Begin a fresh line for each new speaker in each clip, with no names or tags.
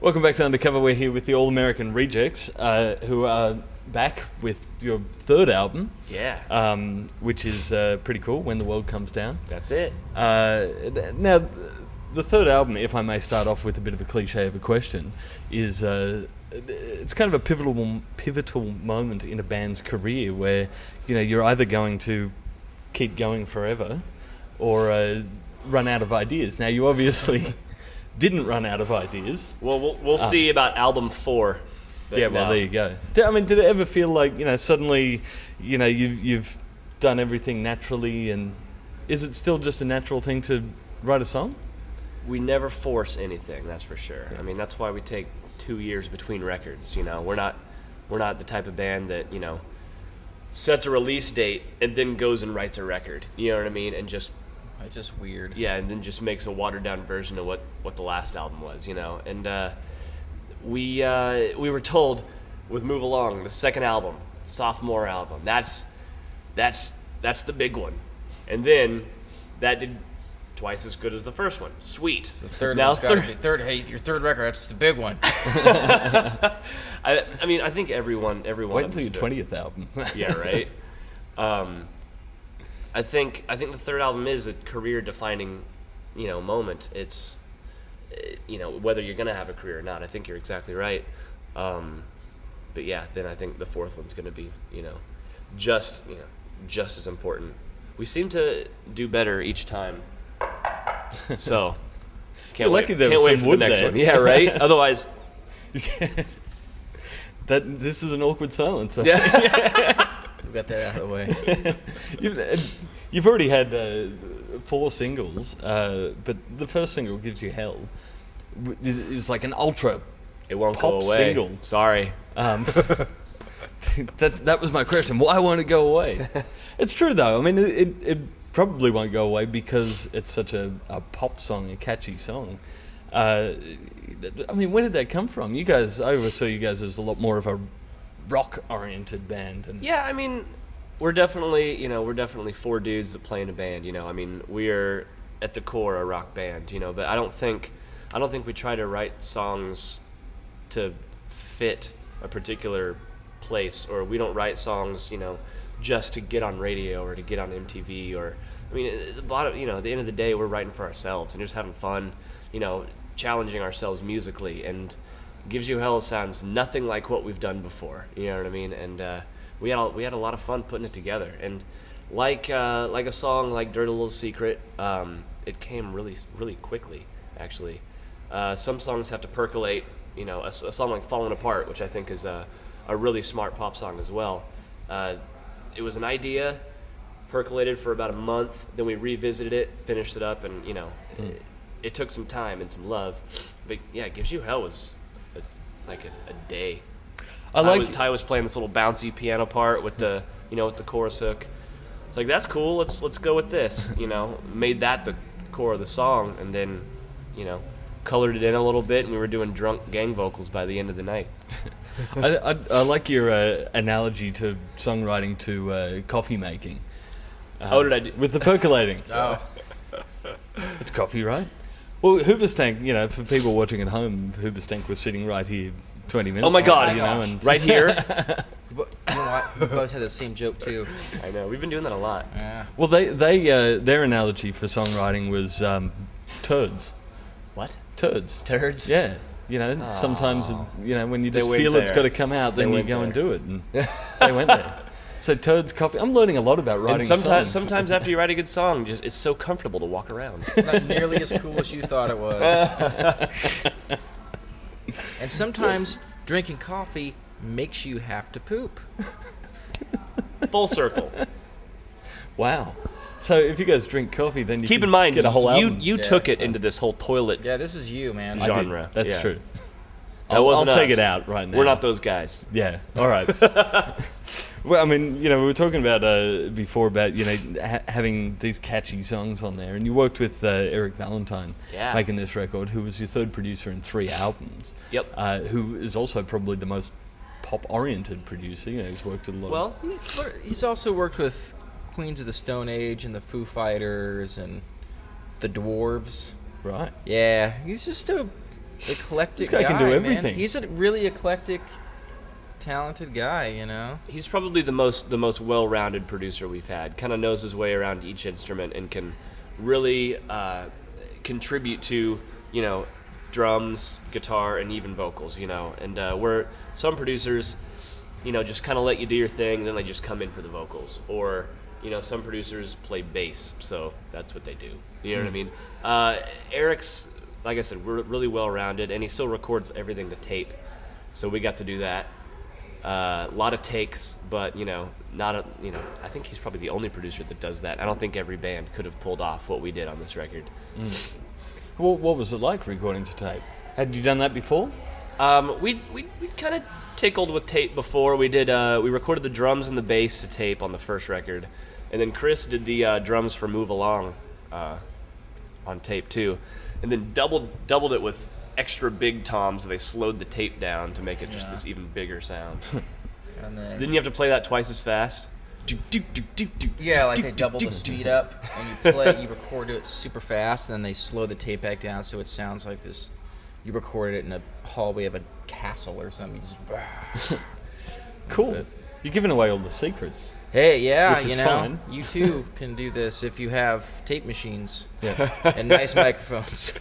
Welcome back to Undercover. We're here with the All American Rejects, who are back with your third album.
Yeah.
Which is pretty cool, When the World Comes Down.
That's it.
Now, the third album, if I may start off with a bit of a cliche of a question, is it's kind of a pivotal moment in a band's career where, you know, you're either going to keep going forever or run out of ideas. Now, you obviously didn't run out of ideas.
Well, we'll see about album 4.
Yeah, well, there you go. I mean, did it ever feel like, you know, suddenly, you know, you've done everything naturally, and is it still just a natural thing to write a song?
We never force anything, that's for sure. I mean, that's why we take 2 years between records. You know, we're not the type of band that, you know, sets a release date and then goes and writes a record. You know what I mean? And just
it's just weird.
Yeah, and then just makes a watered down version of what the last album was. You know, and we were told with Move Along, the second album, sophomore album, that's the big one, and then that did twice as good as the first one. Sweet.
The third one's got to be third. Hey, your third record, that's the big one.
I mean, I think everyone.
Wait until your 20th album.
Yeah, right. I think the third album is a career-defining, you know, moment. It's, you know, whether you're gonna have a career or not. I think you're exactly right. But yeah, then I think the fourth one's gonna be, you know, just as important. We seem to do better each time. So can't wait for the next one. Yeah, right. Otherwise,
this is an awkward silence.
Yeah.
We got that out of the way.
You've already had 4 singles, but the first single, Gives You Hell, is like an ultra
it won't
pop
go away.
Single.
Sorry.
That was my question. Why won't it go away? It's true though. I mean, it probably won't go away because it's such a pop song, a catchy song. I mean, where did that come from? I always saw you guys as a lot more of a rock-oriented band. And
yeah, I mean, we're definitely 4 dudes that play in a band. You know, I mean, we're at the core a rock band. You know, but I don't think we try to write songs to fit a particular place, or we don't write songs, you know, just to get on radio or to get on MTV. Or, I mean, at the end of the day, we're writing for ourselves and just having fun, you know, challenging ourselves musically. And Gives You Hell sounds nothing like what we've done before. You know what I mean? And we had a lot of fun putting it together. And like a song like Dirty Little Secret, it came really, really quickly. Actually, some songs have to percolate. You know, a song like Falling Apart, which I think is a really smart pop song as well. It was an idea, percolated for about a month, then we revisited it, finished it up, and, you know, it took some time and some love. But yeah, Gives You Hell was a day. Ty was playing this little bouncy piano part with the chorus hook. It's like, that's cool, let's go with this, you know. Made that the core of the song, and then, you know, colored it in a little bit, and we were doing drunk gang vocals by the end of the night.
I like your analogy to songwriting to coffee making.
Did I do?
With the percolating.
Oh.
It's coffee, right? Well, Hoobastank, you know, for people watching at home, Hoobastank was sitting right here 20 minutes
Oh my God,
ago, you know, and
right here.
You know what? We both had the same joke too.
I know, we've been doing that a lot.
Yeah.
Well, their analogy for songwriting was turds.
What?
Turds. Yeah. You know, sometimes, you know, when you just feel it's got to come out, then you go and do it. And they went there. So turds, coffee. I'm learning a lot about writing songs.
Sometimes after you write a good song, just it's so comfortable to walk around.
Not nearly as cool as you thought it was. And sometimes drinking coffee makes you have to poop.
Full circle.
Wow. So if you guys drink coffee, then you
keep
can
in mind
get a whole album.
You took it into this whole toilet.
Yeah, this is you, man.
Genre.
That's true.
I'll
take it out right now.
We're not those guys.
Yeah. All right. Well, I mean, you know, we were talking about before about, you know, having these catchy songs on there, and you worked with Eric Valentine making this record, who was your third producer in 3 albums.
Yep.
Who is also probably the most pop-oriented producer. You know, he's worked with a lot.
Well,
he's also worked with Queens of the Stone Age and the Foo Fighters and the Dwarves.
Right.
Yeah, he's just a eclectic
This guy
guy,
can do
man.
everything.
He's a really eclectic, talented guy, you know?
He's probably the most well-rounded producer we've had. Kind of knows his way around each instrument and can really contribute to, you know, drums, guitar, and even vocals, you know. And where some producers, you know, just kind of let you do your thing, and then they just come in for the vocals. Or, you know, some producers play bass, so that's what they do. You know what I mean? Eric's, like I said, we're really well-rounded, and he still records everything to tape. So we got to do that. A lot of takes, but, you know, I think he's probably the only producer that does that. I don't think every band could have pulled off what we did on this record.
Well, what was it like recording to tape? Had you done that before?
We kind of tickled with tape before. We recorded the drums and the bass to tape on the first record, and then Chris did the drums for Move Along on tape too, and then doubled it with extra big toms. They slowed the tape down to make it just this even bigger sound.
And then,
Didn't you have to play that twice as fast?
yeah, like they double the speed up, and you record it super fast, and then they slow the tape back down so it sounds like this. You recorded it in a hallway of a castle or something. You just,
Cool. You're giving away all the secrets.
hey, yeah,
Which is
you know,
fine.
you too can do this if you have tape machines
Yeah.
and nice microphones.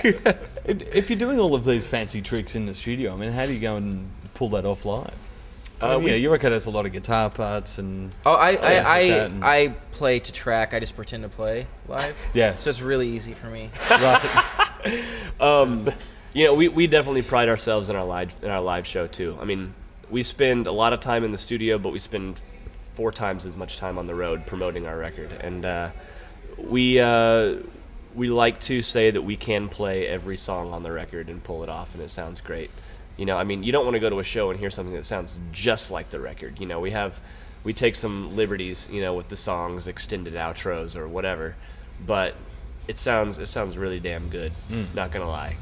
If you're doing all of these fancy tricks in the studio, I mean, how do you go and pull that off live? You reckon there's a lot of guitar parts and...
Oh,
I
play to track. I just pretend to play live.
Yeah.
So it's really easy for me.
Right.
You know, we definitely pride ourselves in our live show too. I mean, we spend a lot of time in the studio, but we spend 4 times as much time on the road promoting our record. And we like to say that we can play every song on the record and pull it off, and it sounds great. You know, I mean, you don't want to go to a show and hear something that sounds just like the record. You know, we take some liberties, you know, with the songs, extended outros or whatever, but it sounds really damn good. Not gonna lie.